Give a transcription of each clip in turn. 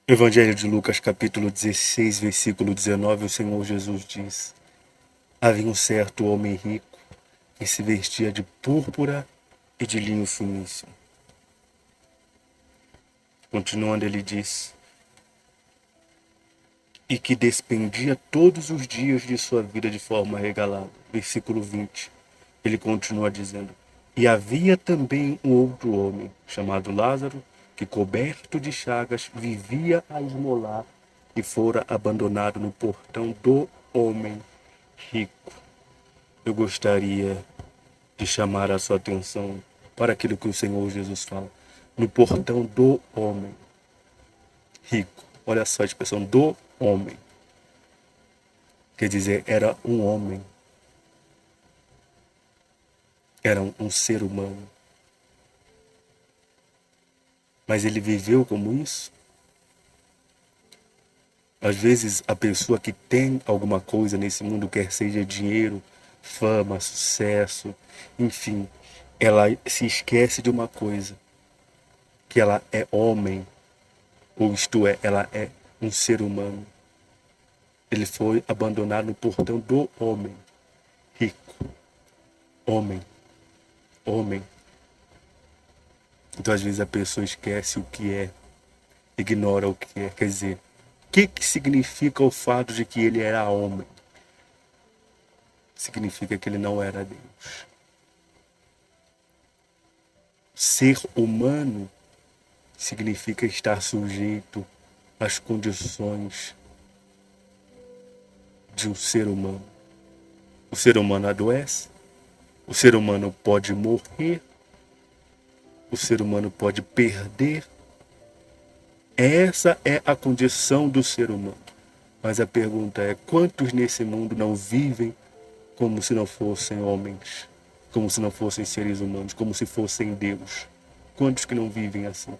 Evangelho de Lucas, capítulo 16, versículo 19, o Senhor Jesus diz: Havia um certo homem rico que se vestia de púrpura e de linho finíssimo. Continuando, ele diz: e que despendia todos os dias de sua vida de forma regalada. Versículo 20, ele continua dizendo: E havia também um outro homem, chamado Lázaro, que coberto de chagas vivia a esmolar e fora abandonado no portão do homem rico. Eu gostaria de chamar a sua atenção para aquilo que o Senhor Jesus fala. No portão do homem rico. Olha só a expressão do homem. Quer dizer, era um homem. Era um ser humano. Mas ele viveu como isso? Às vezes a pessoa que tem alguma coisa nesse mundo, quer seja dinheiro, fama, sucesso, enfim, ela se esquece de uma coisa, que ela é homem, ou isto é, ela é um ser humano. Ele foi abandonado no portão do homem rico. Homem. Homem. Então às vezes a pessoa esquece o que é, ignora o que é. Quer dizer, o que significa o fato de que ele era homem? Significa que ele não era Deus. Ser humano significa estar sujeito às condições de um ser humano. O ser humano adoece, o ser humano pode morrer, o ser humano pode perder. Essa é a condição do ser humano. Mas a pergunta é: quantos nesse mundo não vivem como se não fossem homens? Como se não fossem seres humanos? Como se fossem Deus? Quantos que não vivem assim?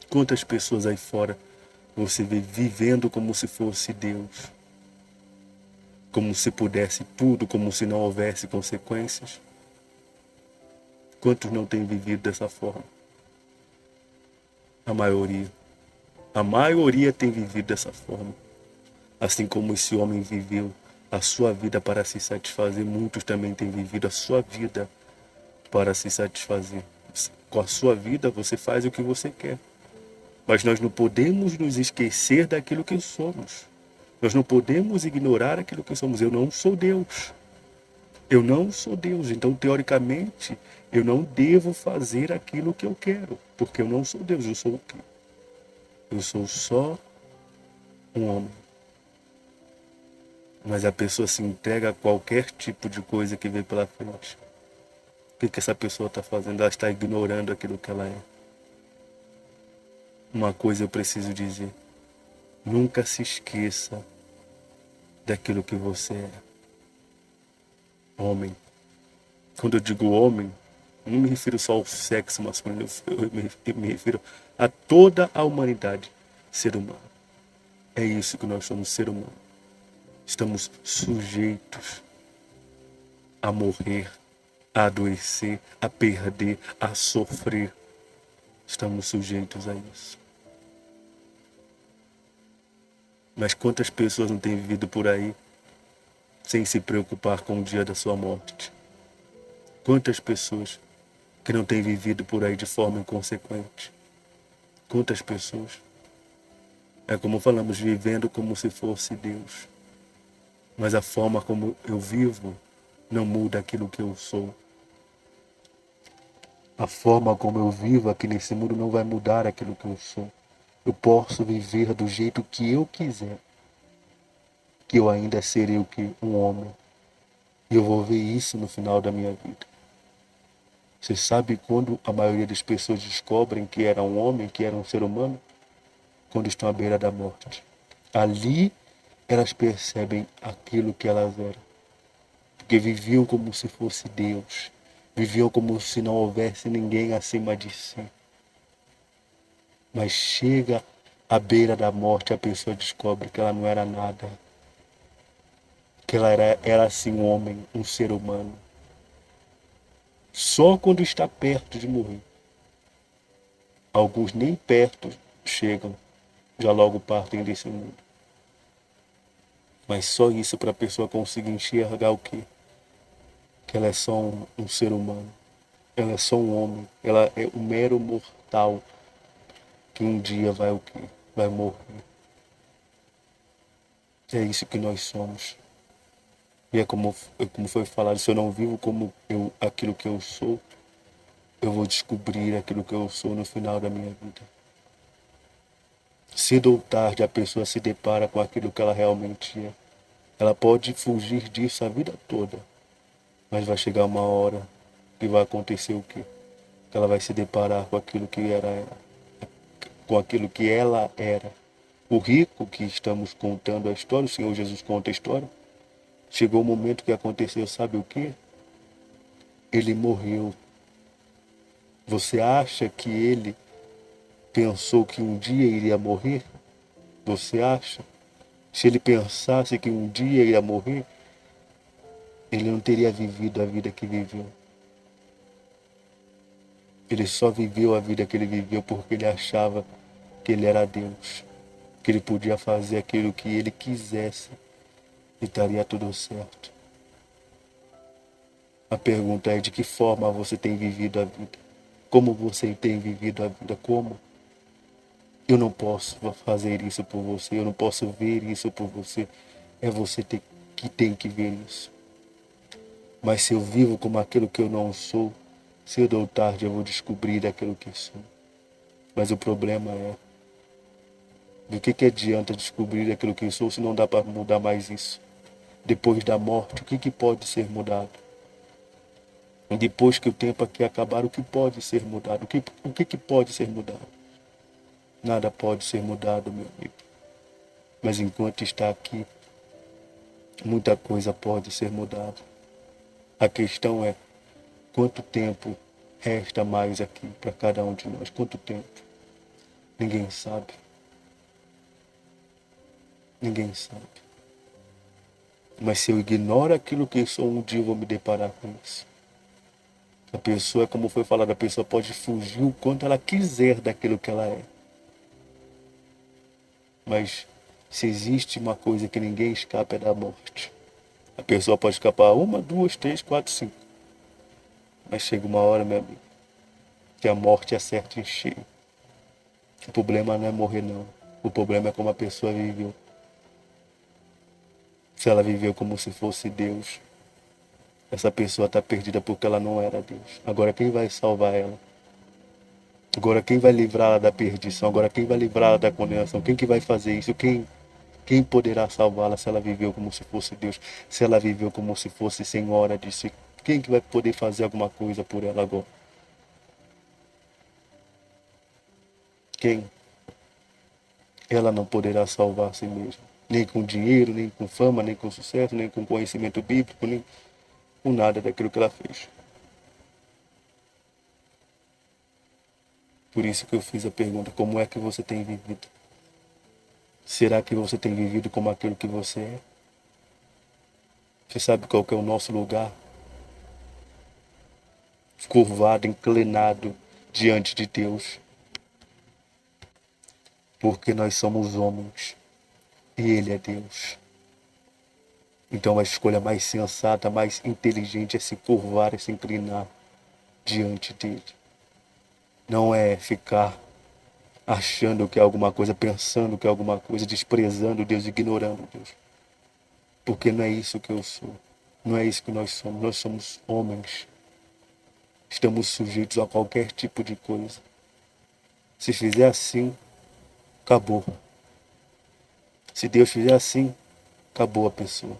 Quantas pessoas aí fora você vê vivendo como se fosse Deus? Como se pudesse tudo, como se não houvesse consequências? Quantos não têm vivido dessa forma? A maioria. A maioria tem vivido dessa forma. Assim como esse homem viveu a sua vida para se satisfazer, muitos também têm vivido a sua vida para se satisfazer. Com a sua vida você faz o que você quer. Mas nós não podemos nos esquecer daquilo que somos. Nós não podemos ignorar aquilo que somos. Eu não sou Deus. Eu não sou Deus. Então, teoricamente, eu não devo fazer aquilo que eu quero. Porque eu não sou Deus. Eu sou o quê? Eu sou só um homem. Mas a pessoa se entrega a qualquer tipo de coisa que vem pela frente. O que essa pessoa está fazendo? Ela está ignorando aquilo que ela é. Uma coisa eu preciso dizer: nunca se esqueça daquilo que você é. Homem. Quando eu digo homem, não me refiro só ao sexo masculino, eu me refiro a toda a humanidade, ser humano. É isso que nós somos, ser humano. Estamos sujeitos a morrer, a adoecer, a perder, a sofrer. Estamos sujeitos a isso. Mas quantas pessoas não têm vivido por aí sem se preocupar com o dia da sua morte? Quantas pessoas que não têm vivido por aí de forma inconsequente? Quantas pessoas? É como falamos, vivendo como se fosse Deus. Mas a forma como eu vivo não muda aquilo que eu sou. A forma como eu vivo aqui nesse mundo não vai mudar aquilo que eu sou. Eu posso viver do jeito que eu quiser, que eu ainda serei o que? Um homem. E eu vou ver isso no final da minha vida. Você sabe quando a maioria das pessoas descobrem que era um homem, que era um ser humano? Quando estão à beira da morte. Ali elas percebem aquilo que elas eram. Porque viviam como se fosse Deus. Viviam como se não houvesse ninguém acima de si. Mas chega à beira da morte, a pessoa descobre que ela não era nada. Que ela era assim um homem, um ser humano. Só quando está perto de morrer. Alguns nem perto chegam, já logo partem desse mundo. Mas só isso para a pessoa conseguir enxergar o quê? Que ela é só um ser humano. Ela é só um homem. Ela é um mero mortal que um dia vai o quê? Vai morrer. É isso que nós somos. E como foi falado, se eu não vivo aquilo que eu sou, eu vou descobrir aquilo que eu sou no final da minha vida. Cedo ou tarde a pessoa se depara com aquilo que ela realmente é. Ela pode fugir disso a vida toda, mas vai chegar uma hora que vai acontecer o quê? Que ela vai se deparar com aquilo que com aquilo que ela era. O rico que estamos contando a história, o Senhor Jesus conta a história, chegou o momento que aconteceu, sabe o quê? Ele morreu. Você acha que ele pensou que um dia iria morrer? Você acha? Se ele pensasse que um dia iria morrer, ele não teria vivido a vida que viveu. Ele só viveu a vida que ele viveu porque ele achava que ele era Deus, que ele podia fazer aquilo que ele quisesse e estaria tudo certo. A pergunta é: de que forma você tem vivido a vida? Como você tem vivido a vida? Como? Eu não posso fazer isso por você, eu não posso ver isso por você. É você que tem que ver isso. Mas se eu vivo como aquilo que eu não sou, cedo ou tarde eu vou descobrir aquilo que sou. Mas o problema é, do que adianta descobrir aquilo que sou se não dá para mudar mais isso? Depois da morte, o que pode ser mudado? E depois que o tempo aqui acabar, o que pode ser mudado? O que pode ser mudado? Nada pode ser mudado, meu amigo. Mas enquanto está aqui, muita coisa pode ser mudada. A questão é, quanto tempo resta mais aqui para cada um de nós? Quanto tempo? Ninguém sabe. Ninguém sabe. Mas se eu ignoro aquilo que sou, um dia eu vou me deparar com isso. A pessoa, como foi falado, a pessoa pode fugir o quanto ela quiser daquilo que ela é. Mas se existe uma coisa que ninguém escapa, é da morte. A pessoa pode escapar 1, 2, 3, 4, 5. Mas chega uma hora, meu amigo, que a morte acerta em cheio. O problema não é morrer, não. O problema é como a pessoa viveu. Se ela viveu como se fosse Deus, essa pessoa está perdida porque ela não era Deus. Agora quem vai salvar ela? Agora quem vai livrá-la da perdição? Agora quem vai livrá-la da condenação? Quem que vai fazer isso? Quem poderá salvá-la se ela viveu como se fosse Deus? Se ela viveu como se fosse senhora de si? Quem que vai poder fazer alguma coisa por ela agora? Quem? Ela não poderá salvar a si mesma. Nem com dinheiro, nem com fama, nem com sucesso, nem com conhecimento bíblico, nem com nada daquilo que ela fez. Por isso que eu fiz a pergunta: como é que você tem vivido? Será que você tem vivido como aquilo que você é? Você sabe qual que é o nosso lugar? Curvado, inclinado diante de Deus. Porque nós somos homens e Ele é Deus. Então a escolha mais sensata, mais inteligente é se curvar, é se inclinar diante dele. Não é ficar achando que é alguma coisa, pensando que é alguma coisa, desprezando Deus, ignorando Deus. Porque não é isso que eu sou. Não é isso que nós somos. Nós somos homens. Estamos sujeitos a qualquer tipo de coisa. Se fizer assim, acabou. Se Deus fizer assim, acabou a pessoa.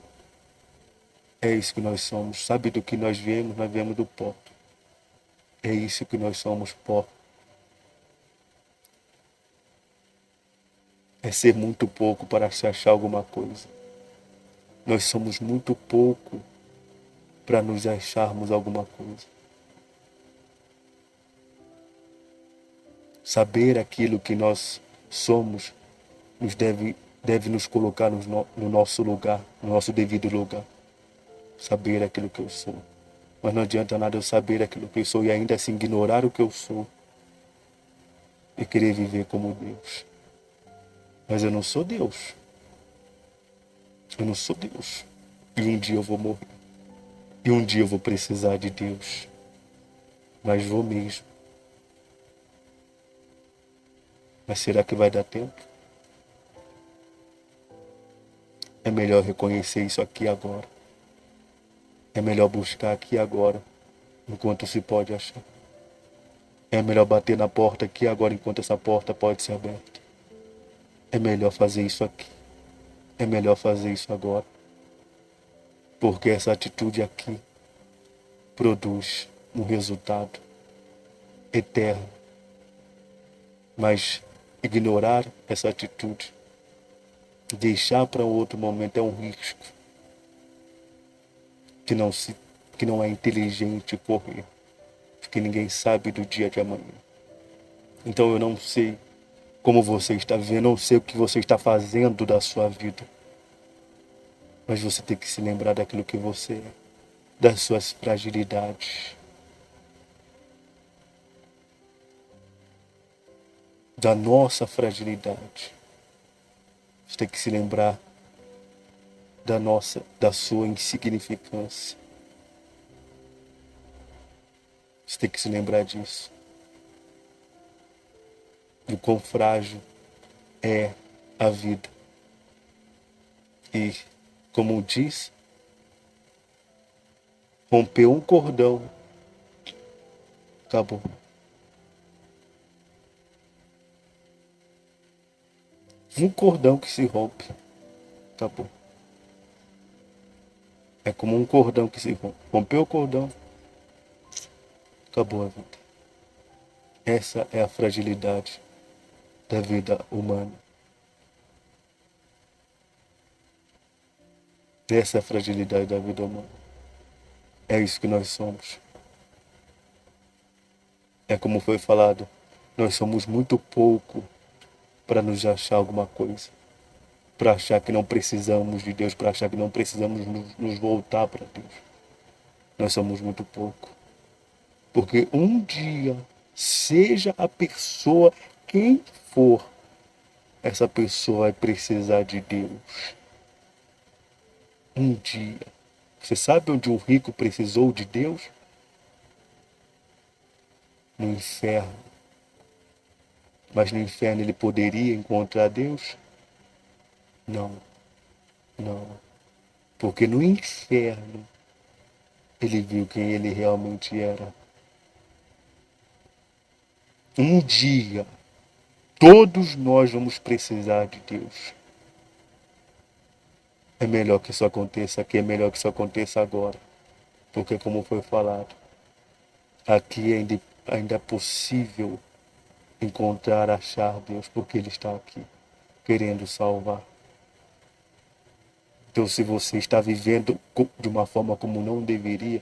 É isso que nós somos. Sabe do que nós viemos? Nós viemos do pó. É isso que nós somos, pó. É ser muito pouco para se achar alguma coisa. Nós somos muito pouco para nos acharmos alguma coisa. Saber aquilo que nós somos deve nos colocar no nosso lugar, no nosso devido lugar. Saber aquilo que eu sou. Mas não adianta nada eu saber aquilo que eu sou e ainda assim ignorar o que eu sou. e querer viver como Deus. Mas eu não sou Deus. Eu não sou Deus. E um dia eu vou morrer. E um dia eu vou precisar de Deus. Mas vou mesmo. Mas será que vai dar tempo? É melhor reconhecer isso aqui agora. É melhor buscar aqui agora, enquanto se pode achar. É melhor bater na porta aqui agora, enquanto essa porta pode ser aberta. É melhor fazer isso aqui. É melhor fazer isso agora. Porque essa atitude aqui produz um resultado eterno. Mas ignorar essa atitude, deixar para outro momento é um risco que não é inteligente correr, porque ninguém sabe do dia de amanhã. Então eu não sei como você está vivendo, não sei o que você está fazendo da sua vida, mas você tem que se lembrar daquilo que você é, das suas fragilidades, da nossa fragilidade. Você tem que se lembrar da sua insignificância. Você tem que se lembrar disso. Do quão frágil é a vida. E, como diz, rompeu um cordão, acabou. Um cordão que se rompe, acabou. É como um cordão que se rompe. Rompeu o cordão, acabou a vida. Essa é a fragilidade da vida humana. Essa é a fragilidade da vida humana. É isso que nós somos. É como foi falado, nós somos muito pouco para nos achar alguma coisa. Para achar que não precisamos de Deus, para achar que não precisamos nos voltar para Deus. Nós somos muito pouco. Porque um dia, seja a pessoa quem for, essa pessoa vai precisar de Deus. Um dia. Você sabe onde o rico precisou de Deus? No inferno. Mas no inferno ele poderia encontrar Deus? Não. Não. Porque no inferno ele viu quem ele realmente era. Um dia, todos nós vamos precisar de Deus. É melhor que isso aconteça aqui, é melhor que isso aconteça agora. Porque como foi falado, aqui ainda é possível encontrar, achar Deus, porque Ele está aqui, querendo salvar. Então se você está vivendo de uma forma como não deveria,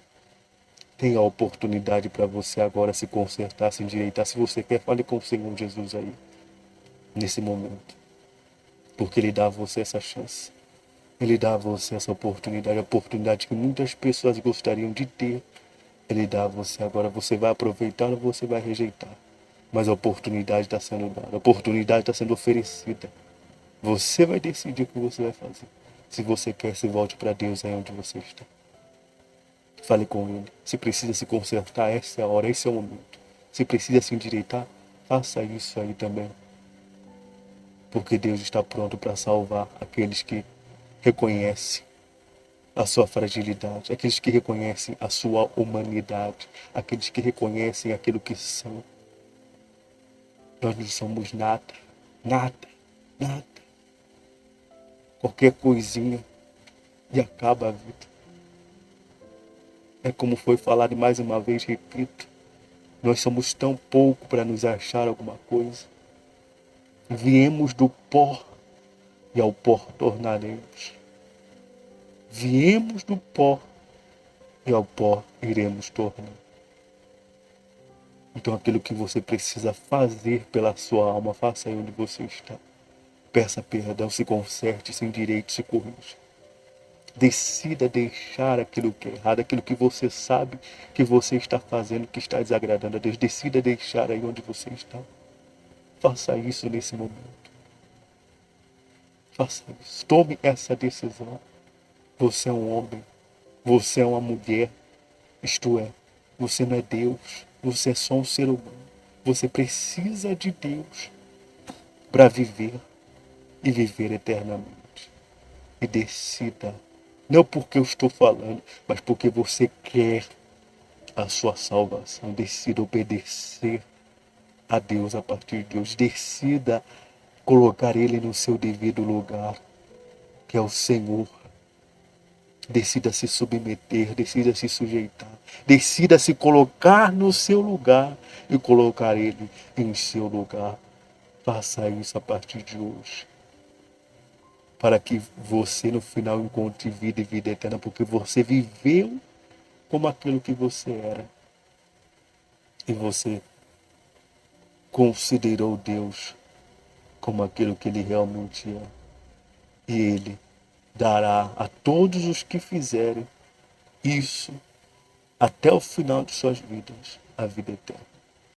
tem a oportunidade para você agora se consertar, se endireitar. Se você quer, fale com o Senhor Jesus aí, nesse momento. Porque Ele dá a você essa chance. Ele dá a você essa oportunidade, a oportunidade que muitas pessoas gostariam de ter. Ele dá a você agora. Você vai aproveitar ou você vai rejeitar. Mas a oportunidade está sendo dada, a oportunidade está sendo oferecida. Você vai decidir o que você vai fazer. Se você quer, se volte para Deus aí onde você está. Fale com Ele. Se precisa se consertar, essa é a hora, esse é o momento. Se precisa se endireitar, faça isso aí também. Porque Deus está pronto para salvar aqueles que reconhecem a sua fragilidade, aqueles que reconhecem a sua humanidade, aqueles que reconhecem aquilo que são. Nós não somos nada, nada, nada. Qualquer coisinha e acaba a vida. É como foi falado mais uma vez, repito, nós somos tão pouco para nos achar alguma coisa. Viemos do pó e ao pó tornaremos. Viemos do pó e ao pó iremos tornar. Então aquilo que você precisa fazer pela sua alma, faça aí onde você está. Peça perdão, se conserte, se endireite, se corrija. Decida deixar aquilo que é errado, aquilo que você sabe que você está fazendo, que está desagradando a Deus. Decida deixar aí onde você está. Faça isso nesse momento. Faça isso. Tome essa decisão. Você é um homem. Você é uma mulher. Isto é, você não é Deus. Você é só um ser humano. Você precisa de Deus para viver e viver eternamente. E decida. Não porque eu estou falando, mas porque você quer a sua salvação. Decida obedecer a Deus a partir de hoje. Decida colocar Ele no seu devido lugar, que é o Senhor. Decida se submeter, decida se sujeitar, decida se colocar no seu lugar e colocar Ele em seu lugar. Faça isso a partir de hoje, para que você no final encontre vida e vida eterna, porque você viveu como aquilo que você era e você considerou Deus como aquilo que Ele realmente é. E Ele dará a todos os que fizerem isso até o final de suas vidas a vida eterna.